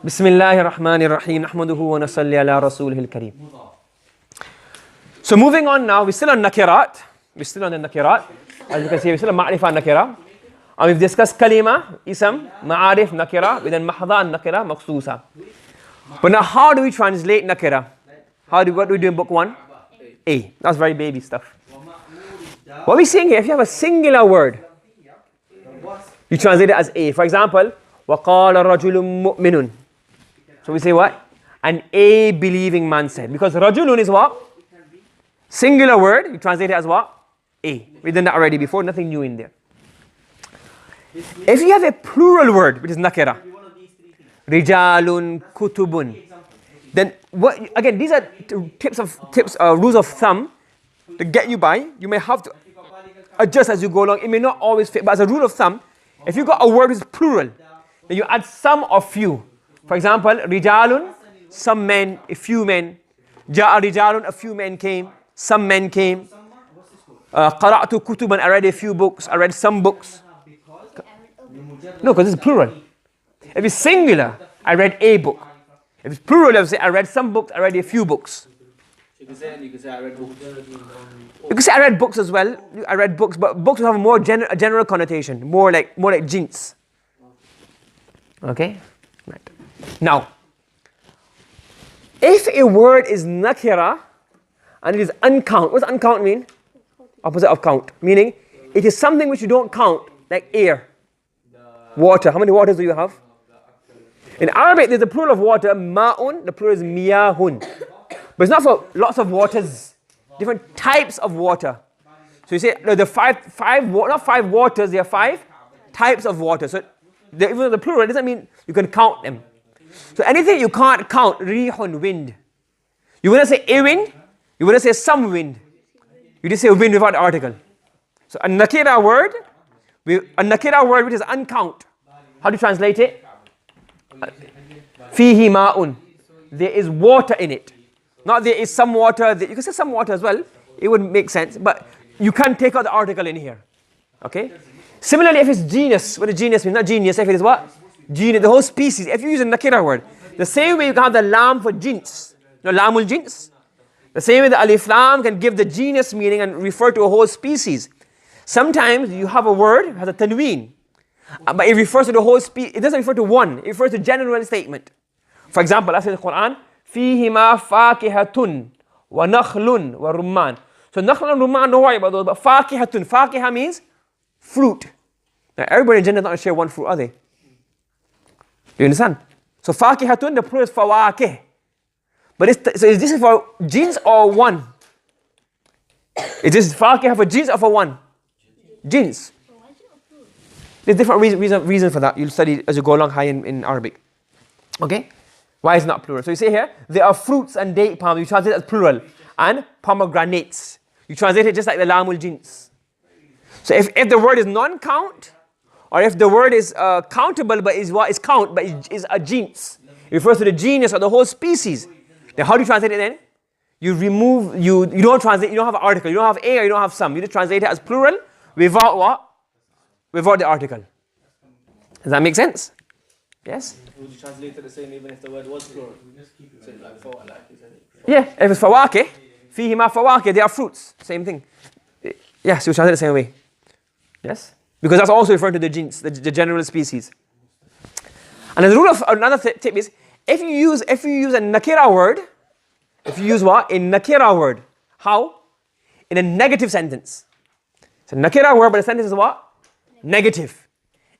Bismillahir Rahmanir Rahim. Nahmaduhu wa nasalli ala rasulihil kareem. So moving on now, we're still on Nakarat. We're still on the Nakarat. As you can see, we're still on Ma'rifah Nakira. And we've discussed Kalima, Isam, Ma'arif, Nakira, then Mahadha and Nakira, Maqsusa. But now how do we translate Nakira? What do we do in book 1? A. That's very baby stuff. What we're saying here, if you have a singular word, you translate it as A. For example, وَقَالَ رَجُلٌ مُؤْمِنٌ. So we say what? An A believing man said. Because Rajulun is what? Singular word, you translate it as what? A. We've done that already before, nothing new in there. If you have a plural word, which is nakira, rijalun, kutubun, then what? Again, these are rules of thumb to get you by. You may have to adjust as you go along. It may not always fit, but as a rule of thumb, if you got a word which is plural, then you add some or few. For example, rijalun, some men, a few men. Ja'a rijalun, a few men came, some men came. Qara'tu kutuban, I read a few books, I read some books. No, because it's plural. If it's singular, I read a book. If it's plural, I would say I read some books, I read a few books. You can say I read books. You can say I read books as well. I read books, but books will have a more general connotation, more like jinns. Okay? Right. Now, if a word is nakira and it is uncount, what does uncount mean? Opposite of count. Meaning, it is something which you don't count, like air, water. How many waters do you have? In Arabic, there's a plural of water, ma'un, the plural is miyahun. But it's not for lots of waters, different types of water. So you say, no, there are not five waters, there are 5 types of water. So even though the plural, it doesn't mean you can count them. So anything you can't count, rihun, wind. You wouldn't say a wind, you wouldn't say some wind. You just say wind without the article. So a nakira word which is uncount. How do you translate it? Fihi ma'un. There is water in it. Not there is some water. You can say some water as well. It would make sense. But you can't take out the article in here. Okay? Similarly, if it's genus, what does genus mean? Not genius. If it is what? Genus, the whole species. If you use a nakira word, the same way you can have the lam for jins. No, lamul jins. The same way the alif lam can give the genus meaning and refer to a whole species. Sometimes you have a word, it has a tanween. But it refers to the whole species. It doesn't refer to one. It refers to general statement. For example, Allah says in the Quran, فِيهِمَا فَاكِهَةٌ وَنَخْلٌ وَرُمَّانٌ. So nakhl and rumman, don't worry about those. But fakihatun. Fakiha means fruit. Now everybody in Jannah is not going to share one fruit, are they? Do you understand? So fakihatun, the plural is fawakih. But so is this for jins or one? Is this fakiha for jins or for one? Jins. There's different reason for that. You'll study as you go along high in Arabic. Okay? Why is it not plural? So you say here, there are fruits and date palms. You translate it as plural. And pomegranates. You translate it just like the lamul jins. So if the word is non-count, or if the word is countable but is count, but is a jins, it refers to the genus or the whole species. Then how do you translate it then? You don't translate, you don't have an article, you don't have a or you don't have some. You just translate it as plural without what? Without the article. Does that make sense? Yes? Would you translate it the same even if the word was plural? So Yeah, if it's fawakih, fihima fawakih, they are fruits. Same thing. Yes, you translate it the same way. Yes? Because that's also referring to the genes, the general species. And the rule of another tip is, if you use a nakira word, if you use what? A nakira word. How? In a negative sentence. It's a nakira word, but the sentence is what? Negative.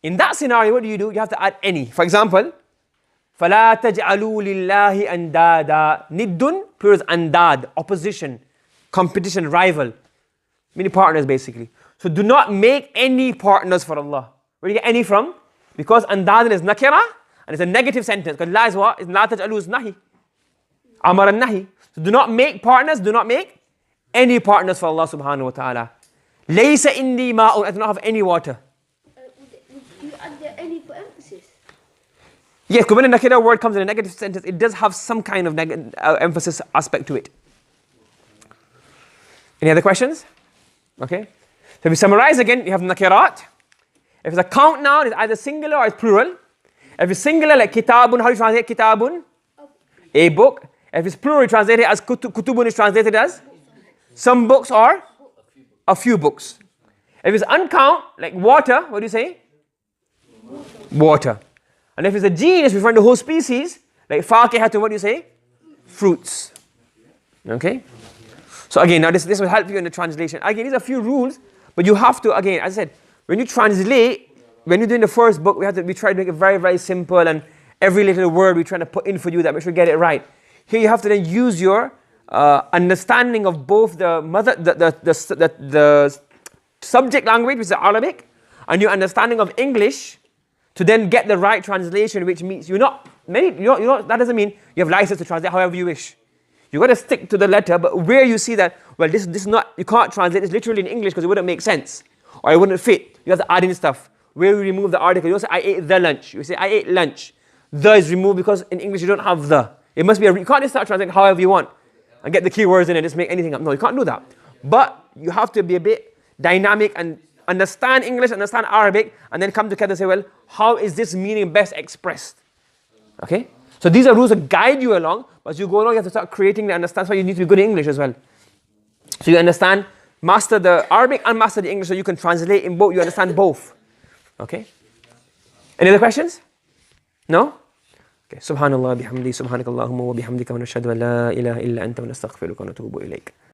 In that scenario, what do? You have to add any. For example, فَلَا تَجْعَلُوا لِلَّهِ أَنْدَادًا. Niddun, plural is andad, opposition, competition, rival. Meaning partners basically. So do not make any partners for Allah. Where do you get any from? Because andad is nakira, and it's a negative sentence. Because la is what? لَا تَجْعَلُوا is nahi. Amar and nahi. So do not make partners, do not make any partners for Allah subhanahu wa ta'ala. لَيْسَ إِنِّي مَاءٌ. I do not have any water. You add the any for emphasis? Yes, because when a nakira word comes in a negative sentence, it does have some kind of emphasis aspect to it. Any other questions? Okay. So if we summarize again, you have nakirat. If it's a count noun, it's either singular or it's plural. If it's singular, like kitabun, how do you translate kitabun? A book. If it's plural, you translate it as kutubun is translated as some books or a few books. If it's uncount, like water, what do you say? Water. And if it's a genus referring to whole species, like fakihatun, what do you say? Fruits. Okay? So again, now this will help you in the translation. Again, these are a few rules, but you have to, again, as I said, when you translate, when you're doing the first book, we try to make it very, very simple, and every little word we try to put in for you that make sure you get it right. Here you have to then use your understanding of both the subject language, which is Arabic, and your understanding of English to then get the right translation, which means that doesn't mean you have license to translate however you wish. You've got to stick to the letter, but where you see that, well, this is not, you can't translate this literally in English because it wouldn't make sense, or it wouldn't fit. You have to add in stuff. Where you remove the article, you don't say, I ate the lunch. You say, I ate lunch. The is removed because in English you don't have the. It must be you can't just start translating however you want and get the keywords in and just make anything up. No, you can't do that. But you have to be a bit dynamic and understand English, understand Arabic, and then come together and say, well, how is this meaning best expressed? Okay? So these are rules that guide you along, but as you go along, you have to start creating and understand. That's why you need to be good in English as well. So you understand, master the Arabic and master the English so you can translate in both, you understand both. Okay? Any other questions? No? Okay. Subhanallah bihamdi, subhanakallahumma wa bihamdika wa nashhadu an la ilaha illa anta wa nastaghfiruka wa natubu ilayk.